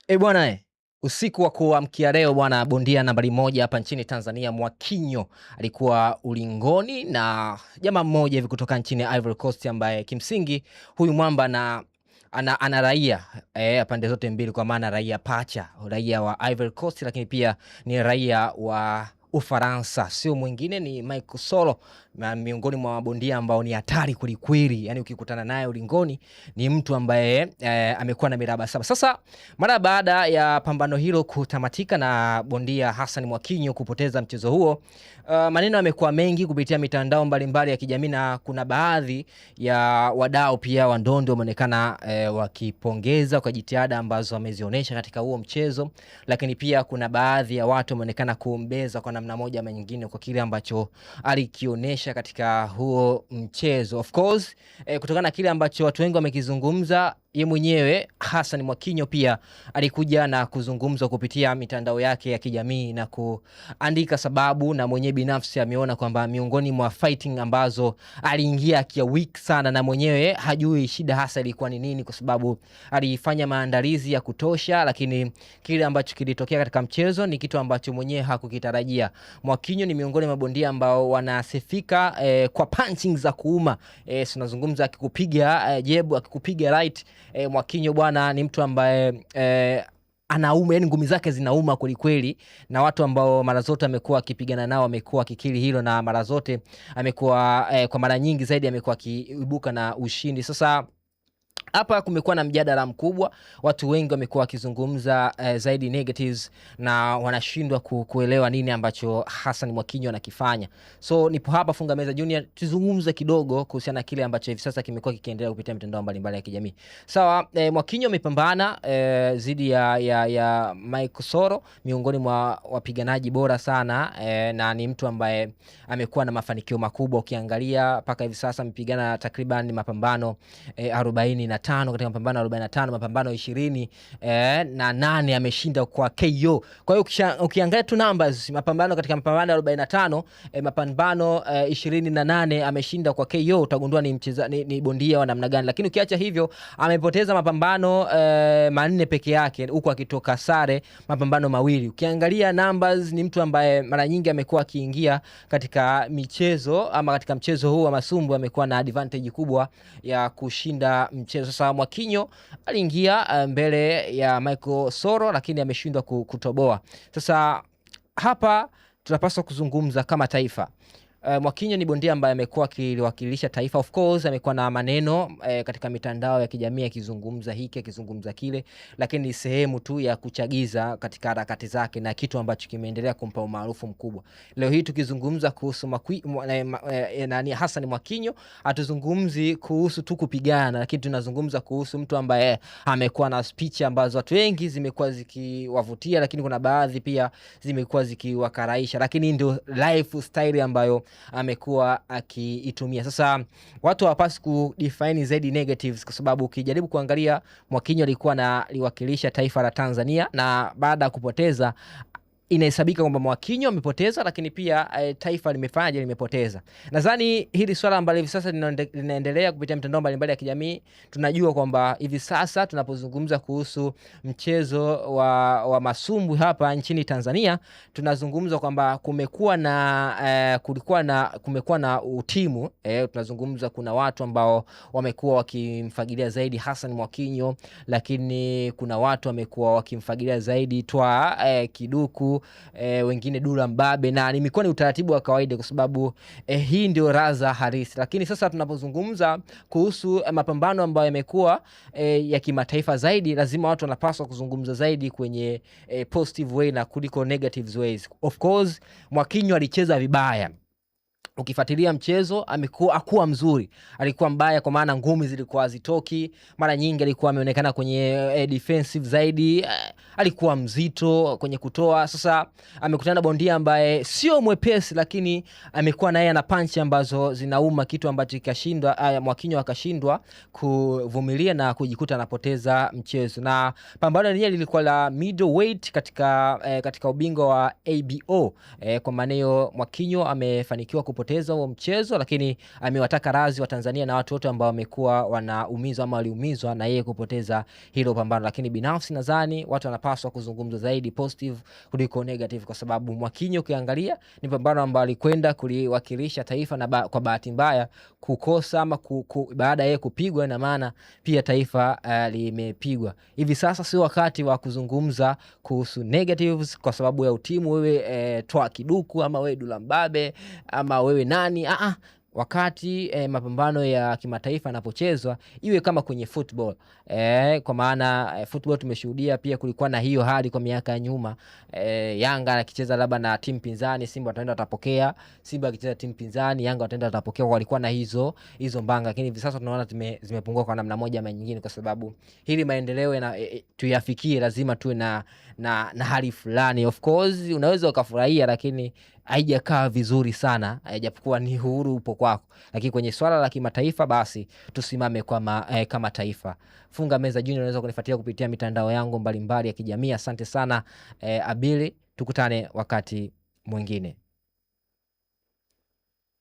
Bwana usiku wa kuamkia leo bwana, bondia nambari moja hapa nchini Tanzania Mwakinyo alikuwa ulingoni na jamaa mmoja hivi kutoka nchini Ivory Coast, ambaye kimsingi huyu mwamba ana raia pande zote mbili, kwa maana raia pacha, raia wa Ivory Coast lakini pia ni raia wa Ufaransa. Sio mwingine ni Michael Soro, miongoni mwa mabondia ambao ni hatari kulikweli. Yani ukikutana naye ulingoni ni mtu ambaye amekuwa na miraba saba. Sasa mara baada ya pambano hilo kutamatika na bondia Hassan Mwakinyo kupoteza mchezo huo, maneno yamekuwa mengi kupitia mitandao mbalimbali ya kijamii, na kuna baadhi ya wadau pia wa ndondo wameonekana wakipongeza kwa jitihada ambazo wamezionyesha katika huo mchezo, lakini pia kuna baadhi ya watu wameonekana kuombeza kwa namna moja ama nyingine kwa kile ambacho alikionyesha katika huo mchezo. Of course, kutokana na kile ambacho watu wengi wamekizungumza, yeye mwenyewe Hassan Mwakinyo pia alikuja na kuzungumza kupitia mitandao yake ya kijamii na kuandika sababu, na mwenyewe binafsi ameona kwamba miongoni mwa fighting ambazo aliingia akiwa weak sana, na mwenyewe hajui shida hasa ilikuwa ni nini, kwa sababu alifanya maandalizi ya kutosha, lakini kile ambacho kilitokea katika mchezo ni kitu ambacho mwenyewe hakukitarajia. Mwakinyo ni miongoni mwa bondia ambao wanasifika kwa punching za kuuma. Tunazungumza akikupiga jab, akikupiga right. Mwakinyo bwana ni mtu ambaye anauma, yani ngumi zake zinauma kweli kweli, na watu ambao mara zote amekuwa akipigana nao amekuwa kikili hilo, na mara zote amekuwa kwa mara nyingi zaidi amekuwa akiibuka na ushindi. Sasa hapa kumekuwa na mjadala mkubwa, watu wengi wamekuwa wakizungumza zaidi negatives, na wanashindwa kuelewa nini ambacho Hassan Mwakinyo anakifanya. So nipo hapa Funga Meza Junior tuzungumze kidogo kuhusiana na kile ambacho hivi sasa kimekuwa kikiendelea kupitia mitandao mbalimbali ya kijamii. Sawa, Mwakinyo amepambana zidi ya Michael Soro, miongoni mwa wapiganaji bora sana, na ni mtu ambaye amekuwa na mafanikio makubwa. Ukiangalia mpaka hivi sasa amepigana takriban mapambano 45 katika mapambano 45, mapambano 20 na 8 ameshinda kwa KO. Kwa hiyo ukiangalia tu numbers, mapambano katika mapambano 45, mapambano 28 ameshinda kwa KO, utagundua ni bondia wa namna gani. Lakini ukiacha hivyo, amepoteza mapambano 4 peke yake, huko akitoka sare mapambano 2. Ukiangalia numbers, ni mtu ambaye mara nyingi amekuwa akiingia katika michezo, ama katika mchezo huu wa masumbu amekuwa na advantage kubwa ya kushinda mchezo. Sasa Mwakinyo aliingia mbele ya Michael Soro, lakini ameshindwa kutoboa. Sasa hapa tunapaswa kuzungumza kama taifa. Mwakinyo ni bondia ambaye amekuwa akiwakilisha taifa. Of course amekuwa na maneno katika mitandao ya kijamii akizungumza hiki akizungumza kile, lakini ni sehemu tu ya kuchagiza katika harakati zake, na kitu ambacho kimeendelea kumpa umaarufu mkubwa. Leo hii tukizungumza kuhusu Hassan Mwakinyo, hatuzungumzi kuhusu tu kupigana, lakini tunazungumza kuhusu mtu ambaye amekuwa na speech ambazo watu wengi zimekuwa zikiwavutia, lakini kuna baadhi pia zimekuwa zikiwakaraisha, lakini ndio lifestyle ambayo amekuwa akiitumia. Sasa watu hawapaswi kudefine zaidi negatives, kwa sababu ukijaribu kuangalia Mwakinyo alikuwa aliwakilisha taifa la Tanzania, na baada ya kupoteza inahesabika kwamba Mwakinyo amepoteza, lakini pia taifa limepoteza. Nadhani hili swala ambalo hivi sasa linaendelea kupitia mitandao mbalimbali ya kijamii, tunajua kwamba hivi sasa tunapozungumza kuhusu mchezo wa masumbu hapa nchini Tanzania, tunazungumza kwamba kumekuwa na utimu. Tunazungumza kuna watu ambao wamekuwa wakimfagilia zaidi Hassan Mwakinyo, lakini kuna watu wamekuwa wakimfagilia zaidi Twa Kiduku, wengine Dula Mbabe, na imekuwa ni utaratibu wa kawaida kwa sababu hii ndio raza harisi. Lakini sasa tunapozungumza kuhusu mapambano ambayo yamekuwa ya kimataifa zaidi, lazima watu wanapaswa kuzungumza zaidi kwenye positive way na kuliko negative ways. Of course Mwakinyo alicheza vibaya. Ukifuatilia mchezo hakuwa mzuri, alikuwa mbaya, kwa maana ngumi zilikuwa zitoki. Mara nyingi alikuwa ameonekana kwenye defensive zaidi, alikuwa mzito kwenye kutoa. Sasa amekutana na bondia ambaye sio mwepesi, lakini amekuwa naye ana punch ambazo zinauma, kitu ambacho kikashindwa Mwakinyo akashindwa kuvumilia na kujikuta anapoteza mchezo. Na pambano lenyewe lilikuwa la middleweight katika ubingwa wa ABO. Kwa maana hiyo Mwakinyo amefanikiwa kupoteza huo mchezo, lakini amewataka radhi wa Tanzania na watu wote ambao wamekuwa wanaumizwa ama waliumizwa na yeye kupoteza hilo pambano. Lakini binafsi nadhani watu wanapaswa kuzungumza zaidi positive kuliko negative, kwa sababu Mwakinyo ukiangalia ni pambano ambalo alikwenda kuliwakilisha taifa na kwa bahati mbaya kukosa ama baada yeye kupigwa, na maana pia taifa limepigwa. Hivi sasa sio wakati wa kuzungumza kuhusu negatives kwa sababu ya utimu wewe Toa Kiduku ama wewe Dula Mbabe ama wewe nani. Wakati mapambano ya kimataifa yanapochezwa iwe kama kwenye football, kwa maana football tumeshuhudia pia kulikuwa na hiyo hali kwa miaka ya nyuma. Yanga akicheza labda na timu pinzani, Simba wataenda watapokea, Simba akicheza timu pinzani, Yanga wataenda watapokea. Walikuwa na hizo mbanga, lakini hivi sasa tunaona zimepungua kwa namna moja ama nyingine, kwa sababu hili maendeleo tuyafikie lazima tuwe na hali fulani. Of course unaweza ukafurahia, lakini haijakaa vizuri sana, japokuwa ni uhuru upo kwako, lakini kwenye swala la kimataifa basi tusimame kama taifa. Funga Meza Junior unaweza kunifuatilia kupitia mitandao yangu mbalimbali ya kijamii. Asante sana Abili, tukutane wakati mwingine.